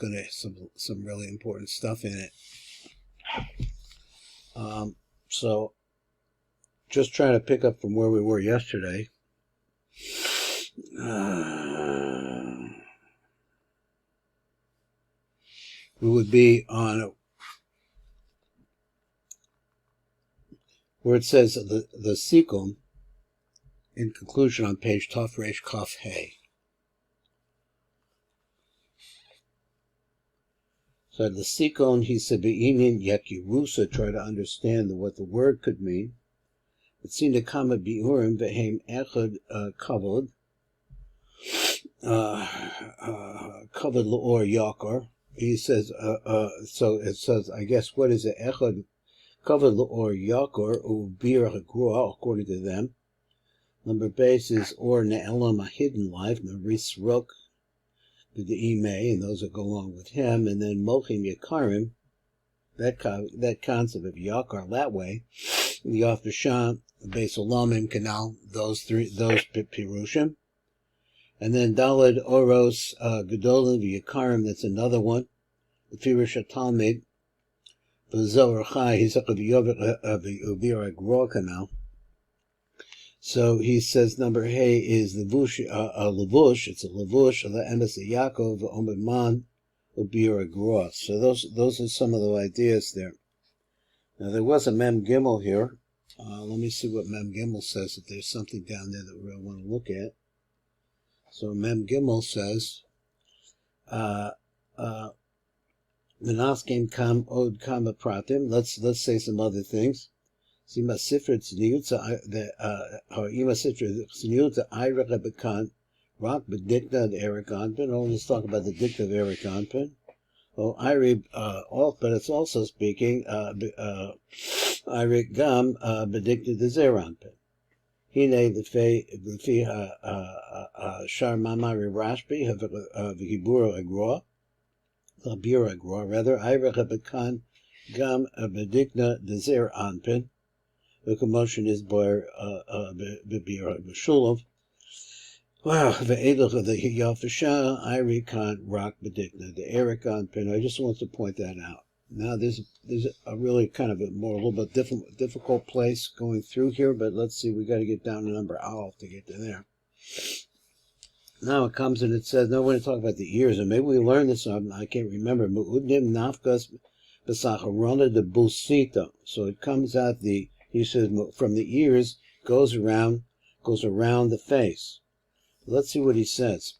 going to have some really important stuff in it. So just trying to pick up from where we were yesterday. We would be on where it says the Sikum in conclusion on page Taf Reish Kaf Hey. So the Sikon, he said, Be'inin Yekirusa, try to understand what the word could mean. It seemed to come at Bi'urim Ve'hem Echad Kavod, Kavod L'or Yakar. He says, so it says, I guess, what is it? Echad Kavod L'or Yakar, Ubir HaGrua, according to them. Number base is Or Ne'elam, a hidden life, Maris Rok, the Ime, and those that go along with him, and then Mochim Yakarim, that concept of Yakar that way, the Yafashah, the Beis Olamim Canal, those Pirushim, and then Daled Oros Gedolim Yakarim, that's another one, the Pirush Talmud, the Zohar Chai, he's up with the Ubir Agro Canal. So he says number hey is levush, it's a levush, the emes Yaakov, Omerman, Ubir Agro. So those are some of the ideas there. Now there was a Mem Gimel here. Let me see what Mem Gimel says, if there's something down there that we really want to look at. So Mem Gimel says, Menaskim kam od kama pratim. Let's say some other things. Ima sifra tzniutza Ira bekan rock bedikna the Eric Anpin. Oh, let's talk about the dikta of Eric Anpin. Oh, Ira but it's also speaking Ira gam bedikna the Zer Anpin. Hine the fi shar mamari rashbi have v'hibura agroa labira agroa rather Ira bekan gam bedikna the Zer Anpin. The commotion is bar b'bir b'shulav. Wow, the edach of the Yafashah, Iri can't rock bedikna the Eric Anpin. I just want to point that out. Now there's a really kind of a little bit difficult place going through here, but let's see. We got to get down to number Aleph to get to there. Now it comes and it says, no, we're going to talk about the ears, and maybe we learned this. I can't remember. Mu'udnim nafkas b'sacharona de busita. So it comes out he says from the ears goes around the face. Let's see what he says.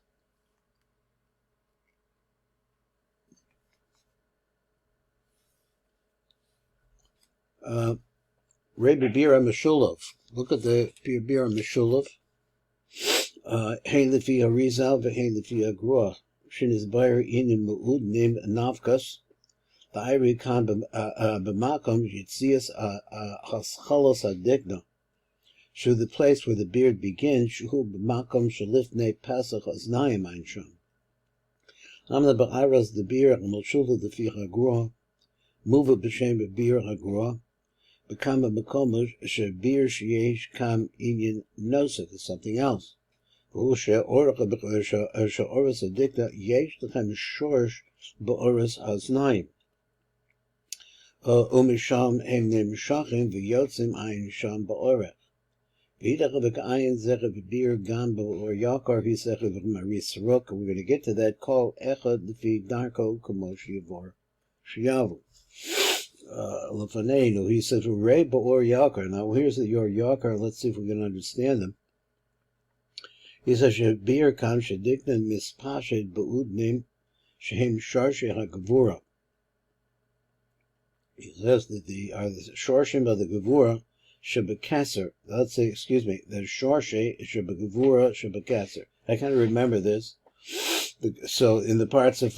Rebbe Bira Meshulov. Look at the Bira Meshulov. Hein lefi harizal v'hein lefi agrua. Shin is bayer inim mu'ud nim navkas. The Iri kan b'makom yitzias haschalos adikna. Should the place where the beard begins, shuhu b'makom shalifnei pasach aznayim einsham. Amna b'ayras the beard l'molshulva defi hagro, muva b'shem b'beer hagro, b'kama b'komo shebir sheyesh kam inyan nosek is something else. V'hu she'orach she'oras adikna yesh lechem shorsh b'oras haznayim. Umisham hem nemshachim v'yotzim ayin sham ba'orech. V'hidach v'ka'ayin zecher v'bir gam ba'or yakar v'zecher v'maris rok. We're going to get to that. Kol echad l'fi darko k'mosh yavor shiyavu. L'faneinu, he says, v'rei ba'or yakar. Now here's the your yakar. Let's see if we can understand them. He says, shebir kam shediknan mispashed ba'udnim shehem sharshe ha'gavura. He says that the shorshim of the gevura shebekasser. Let's say, excuse me, the shorshe shebegevura shebekasser. I kind of remember this. So in the parts of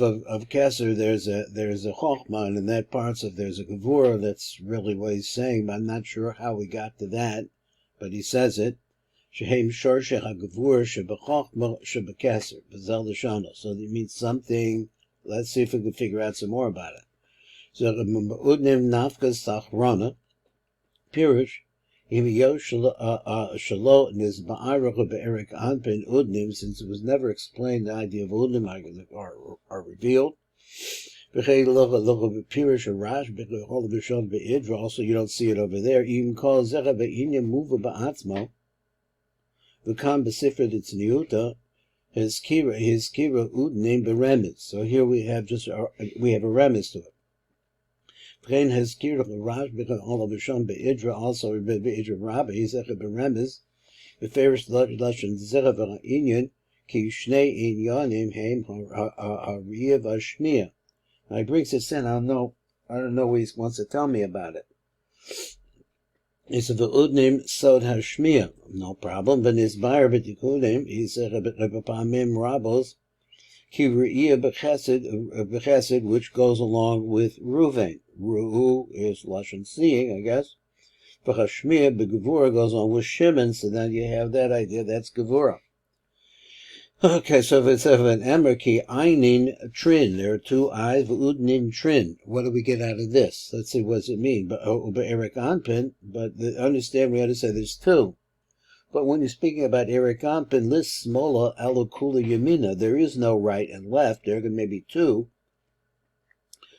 kasser, there's a chochma, and in that parts of there's a gevura. That's really what he's saying. But I'm not sure how we got to that, but he says it. Shehem shorshe hagevura shebechochma shebekasser. B'zel l'shana. So it means something. Let's see if we can figure out some more about it. So udnim nafkas tachrana pirush imiyo shalo nis ba'arach be'erik anpin udnim, since it was never explained. The idea of udnim are revealed. Also, you don't see it over there. Even call Zera Ve'inya Muva Ba'atzmo. V'kam b'sifra d'tzniuta. His kira udnim beremiz. So here we have a remiz to it. V'chein his kira l'rash b'chen olav b'sham be'idra. Also be'idra Rabbi Zecha beremiz. B'ferish lashon Zera Ve'inyan ki shnei inyanim heim ha'riya v'ashmiya. Now he brings this in. I don't know what he wants to tell me about it. He said, "V'udnim sod hashmiya." No problem. V'nizbar b'tikunim. He said, "Pamim rabos ki re'iyah b'chesed," which goes along with Ruvain. Ru'u is lashon seeing, I guess. V'hashmiya b'gevura goes along with Shimon. So then you have that idea. That's gevura. Okay, so if it's an emer ki einin trin, there are two eyes, v'udnin trin. What do we get out of this? Let's see, what does it mean? But Eric Anpin, understand we ought to say there's two. But when you're speaking about Eric Anpin, lis smola alukula yamina, there is no right and left, there may be two.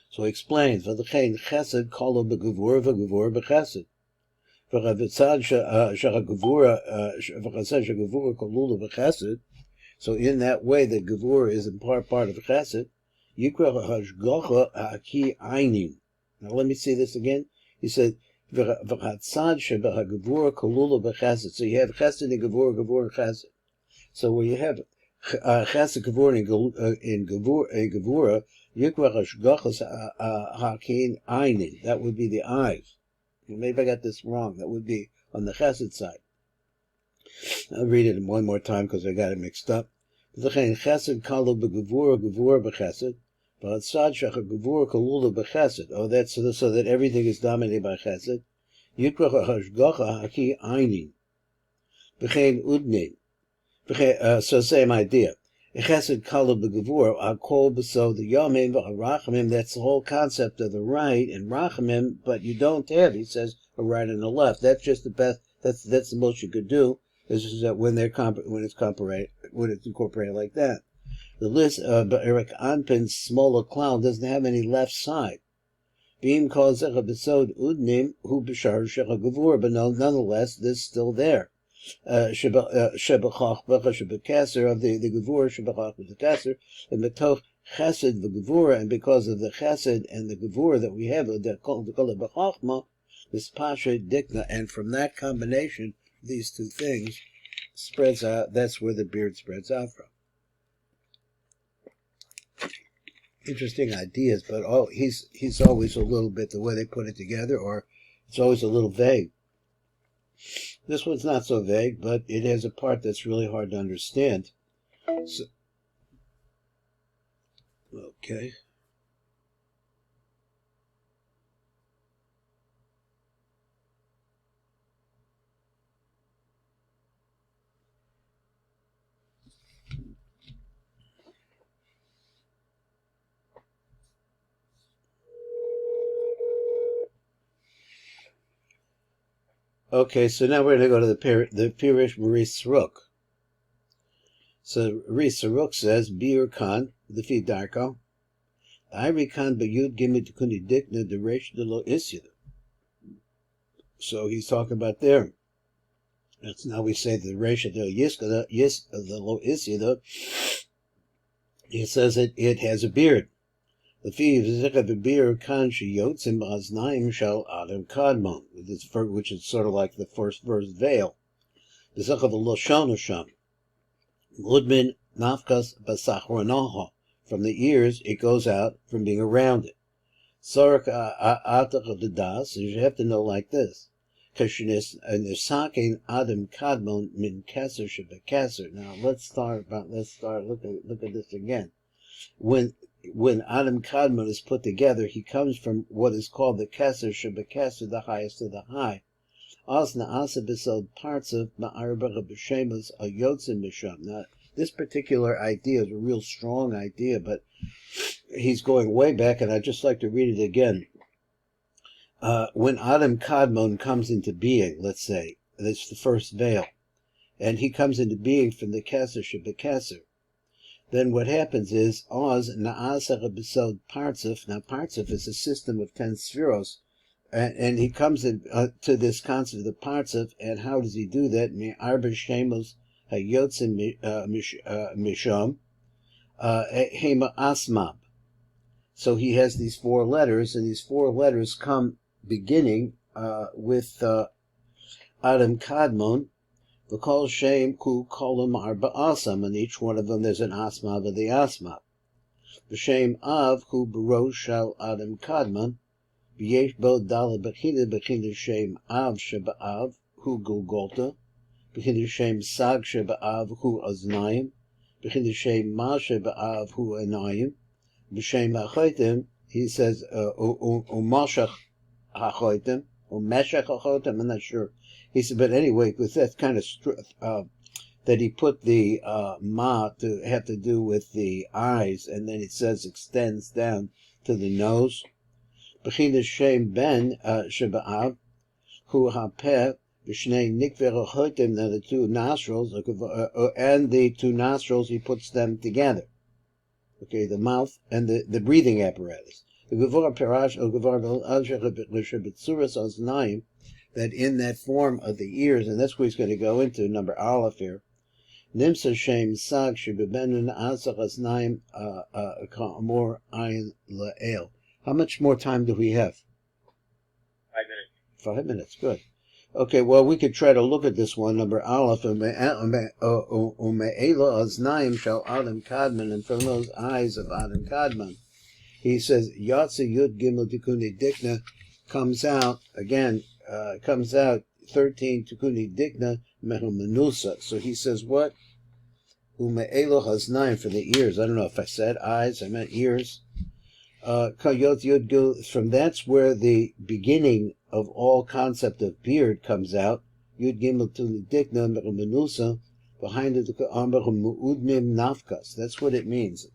So he explains, v'lechein chesed kolo b'gevura v'gevura b'chesed. V'chavitzad sh'gevura kolula b'chesed. So in that way, the gevura is in part of chesed. Yikra hashgacha haki einin. Now let me see this again. He said, v'chatzad sheb'hagevura kolula b'chesed. So you have chesed and gevura and chesed. So where you have chesed gevura in gevura, yikra hashgacha haki einin. That would be the eyes. Maybe I got this wrong. That would be on the chesed side. I'll read it one more time because I got it mixed up. Chesed kalu b'gevura b'chesed, v'hatzad shecha gevura kalula b'chesed. Oh, that's so that everything is dominated by chesed. Yikrach hashgacha haki einin. V'chein udnin. So same idea. Chesed kalu b'gevura akol b'so the yomim v'harachamim. That's the whole concept of the right and rachamim, but you don't have, he says, a right and a left. That's just the best. That's the most you could do. This is that when it's incorporated like that. The list of Eric Anpin's smaller cloud doesn't have any left side. Beam calls Zecha Besod Udnim Hu B'Shar Shecha Gevur, but nonetheless this is still there. Shebachach Becha Shebekaser of the Gevur Shebachach B'Kaser and Betoch Chesed v'Gevura, and because of the Chesed and the Gevur that we have, the Kol B'Chachma, this Pasha Dikna, and from that combination, these two things spreads out. That's where the beard spreads out from. Interesting ideas, but he's always a little bit the way they put it together, or it's always a little vague. This one's not so vague, but it has a part that's really hard to understand. So, okay. Okay, so now we're going to go to the Pirish Maurice Rook. So Maurice Rook says, Bir Khan, the feed Darko, Iri Khan Bayud Gimit Kundi Dikna the Resh de Lo Isyada. So he's talking about there. That's now we say the Resh de the Lo Isyada. He says it has a beard. The fee of the beer kanshi yotzim aznaim shall adam kadmon, which is sort of like the first verse veil. The zech of the loshon sham. Udmin nafkas basachronoha. From the ears, it goes out from being around it. Sarak atach the das, you have to know like this. Kashinis nisakin adam kadmon min kaser shebekaser. Now let's look at this again. When Adam Kadmon is put together, he comes from what is called the Keser Shebekaser, the highest of the high. Asna Asa Besod parts of Ma'arabah B'Shemas a Yotzim B'Sham. Now, this particular idea is a real strong idea, but he's going way back, and I'd just like to read it again. When Adam Kadmon comes into being, let's say, that's the first veil, and he comes into being from the Keser Shebekaser. then what happens is Oz Na'asach Besod Partzif. Now Partzif is a system of 10 spheros, and he comes to this concept of Partzif, and how does he do that? Rabbi Shimon Hayotzim Misham Hema Asmab. So he has these 4 letters, and these 4 letters come beginning with Adam Kadmon, V'kol Shem Ku Kolam Arba Asam, and each one of them there's an Asmab of the Asmab. V'Shem Av Ku Barosh Shal Adam Kadmon, V'yesh Bo Dala Bechina Shem Av Sheba'av Hu Gulgolta, Bechina Shem Sag Sheba'av Hu Aznayim, Bechina Shem Ma Sheba'av Hu Anayim, B'Shem HaChoitim, he says, Umashach HaChoitim, Umeshach HaChoitim, I'm not sure. He said, but anyway, with that kind of, that he put the ma to have to do with the eyes, and then it says extends down to the nose. B'china Shem Ben Sheba'av, Hu HaPeh, B'shnei Nikver HaChoitim, now the 2 nostrils, and the 2 nostrils, he puts them together. Okay, the mouth and the breathing apparatus. The Gevor Parash or Gevor B'tzuras Oznaim, that in that form of the ears, and that's what he's going to go into, number Aleph here. Nimsa Shem Sag Shebeben Asach Oznaim Ka'amor Ayin La'el. How much more time do we have? 5 minutes. 5 minutes, good. Okay, well, we could try to look at this one, number Aleph, Ume'ela Oznaim Shal Adam Kadmon, and from those eyes of Adam Kadmon, he says, Yatsa Yud Gimel Tikuni Dikna comes out, again, comes out 13 Tikuni Dikna Mehumanusa. So he says what? Ume'elo Haznaim, for the ears. I don't know if I said eyes, I meant ears. Kayot Yud Gil, from that's where the beginning of all concept of beard comes out. Yud Gimel Tikuni Dikna Mehumanusa, behind it, Mu'udmim Nafkas. That's what it means.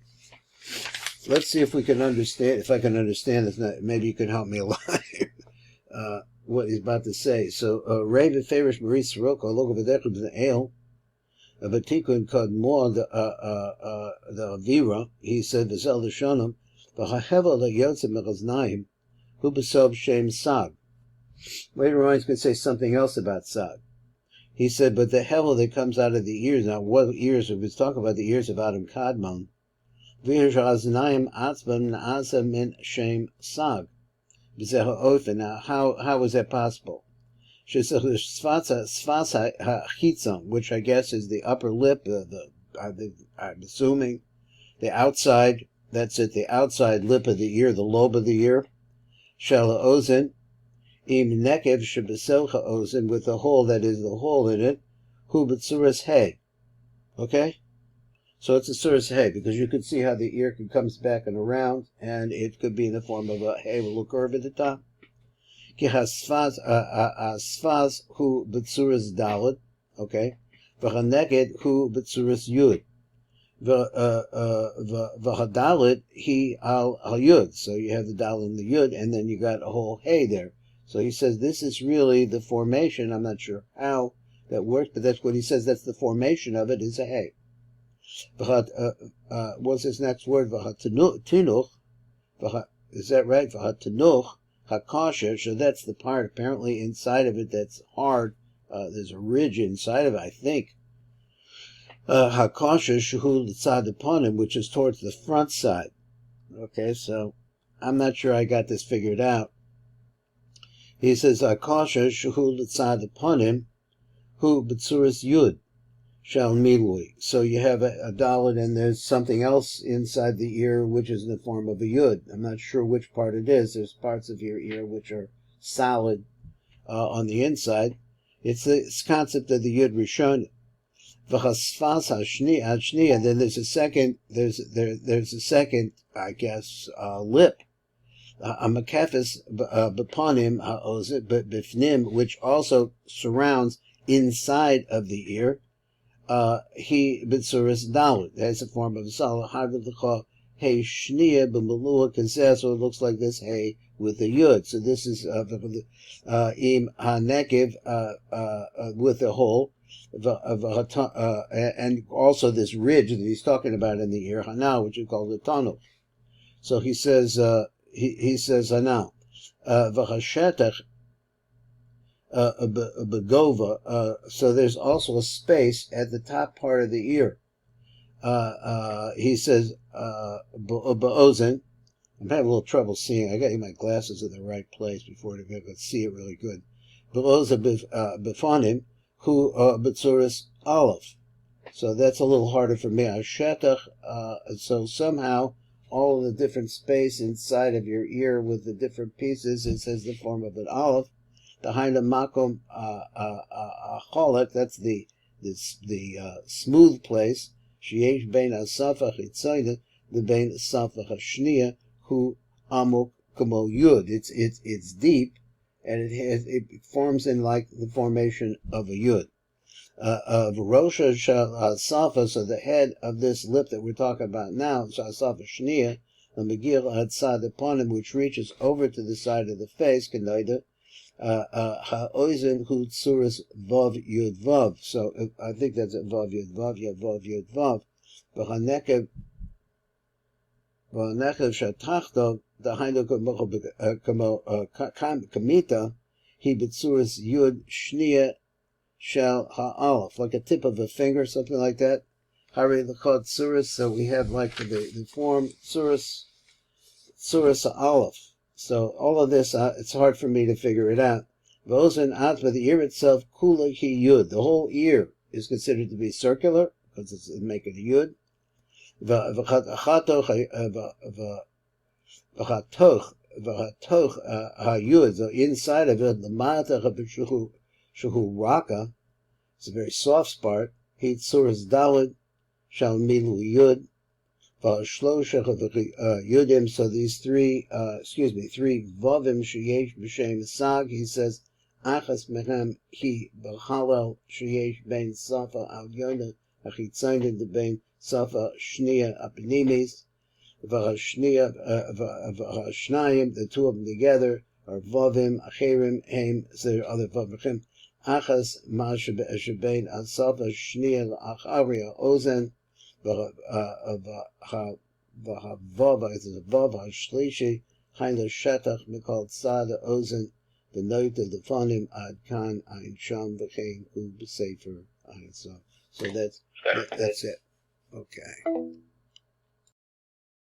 Let's see if we can understand, if I can understand this. Maybe you can help me a lot here. What he's about to say. So, Ray V'ferish Maurice Sirocco, look over there, the ale, Batikun Kadmor, the Avira, he said, the Zel Shonim, V'hahevel Le'yotzim Mechaznaim, Hu B'sob Shem Sag. Later on, he's going to say something else about Sag. He said, but the hevel that comes out of the ears, now what ears? We was talking about the ears of Adam Kadmon. V'haznaim Atzban Na'asa Min Shem Sag. Now, how was that possible? Sfasa hachitzon, which I guess is the upper lip, I'm assuming the outside, that's it, the outside lip of the ear, the lobe of the ear. Shala ozen, im nekev shebeselcha ozen, with the hole that is the hole in it, hu b'tzuras hay. Okay? So it's a tzuras hay, because you can see how the ear comes back and around, and it could be in the form of a hay with a little curve at the top. Ki hasfaz hu b'tzuras daled, okay? V'haneged hu b'tzuras yud. V'hadalet he al yud. So you have the dal and the yud, and then you got a whole hay there. So he says this is really the formation. I'm not sure how that works, but that's what he says. That's the formation of it, is a hay. What's his next word? V'hatinuch. Is that right? V'hatinuch hakasher. So that's the part apparently inside of it that's hard. There's a ridge inside of it, I think. Hakasher shuhu l'tzad upon him, which is towards the front side. Okay, so I'm not sure I got this figured out. He says hakasher shuhu l'tzad upon him, hu b'tzuras yud. Shal milui. So you have a dalet, and there's something else inside the ear which is in the form of a yud. I'm not sure which part it is. There's parts of your ear which are solid on the inside. It's the concept of the yud rishon. V'chasfas hashni, and then there's a second. There's a second, I guess, lip. A makefis b'panim ha'ozet b'fnim, which also surrounds inside of the ear. He b'tzuras dalet. That's a form of solid. Hard of the call. Hey shnia b'malua kazeh. So it looks like this hey with a yud. So this is im hanekiv with a hole. and also this ridge that he's talking about in the ear, Hana, which is called the tunnel. So he says, he says Hana, v'hashetach begova. So there's also a space at the top part of the ear. He says ba'ozen. I'm having a little trouble seeing. I got my glasses in the right place before I could see it really good. Ba'ozen befonim hu b'tzuris aleph. So that's a little harder for me. So somehow all of the different space inside of your ear with the different pieces, it says the form of an aleph. Behind a makom cholet, that's the smooth place. Sheyesh bein asafach itzoynet the bein asafach hashniya hu amok kamo yud. It's deep, and it forms in like the formation of a yud. Of Rosha Shal Safa, so the head of this lip that we're talking about now, Shal Safa Shniya, the Megil Hatzad upon him, which reaches over to the side of the face, Kanaida, Ha'oizen Hu Tsuris Vav Yud Vav. So I think that's a Vav Yud Vav, yeah, Vav Yud Vav. V'hanekev Shatachto, the Hainu Kamita, he Betsuris Yud Shniya Shal ha'aleph, like a tip of a finger, something like that. Hari l'chod tsuris, so we have like the form tsuris ha'aleph. So all of this, it's hard for me to figure it out. V'ozen atma, the ear itself, kula hi yud. The whole ear is considered to be circular, because it's making a yud. V'chatoch ha'yud, so inside of it, l'mata ha'b'shuhu raka, it's a very soft part. He tsuras dalid shall milu yud v'shlosha yudim. So these three vavim sheyesh b'shem sag. He says achas mehem he b'chalal sheyesh bein safa al yona achitzayin the bein safa shniya apnimis v'hashniya v'hashnayim. The two of them together are vavim acherim aim. So there are other vavim. Achas ma shebein asafa shniya l'achariya ozen v'havava is a vav hashlishi haina shetach mikol tzad ozen v'noita lefanim ad kan ein sham v'chein hu b'sefer. So that's it. Okay.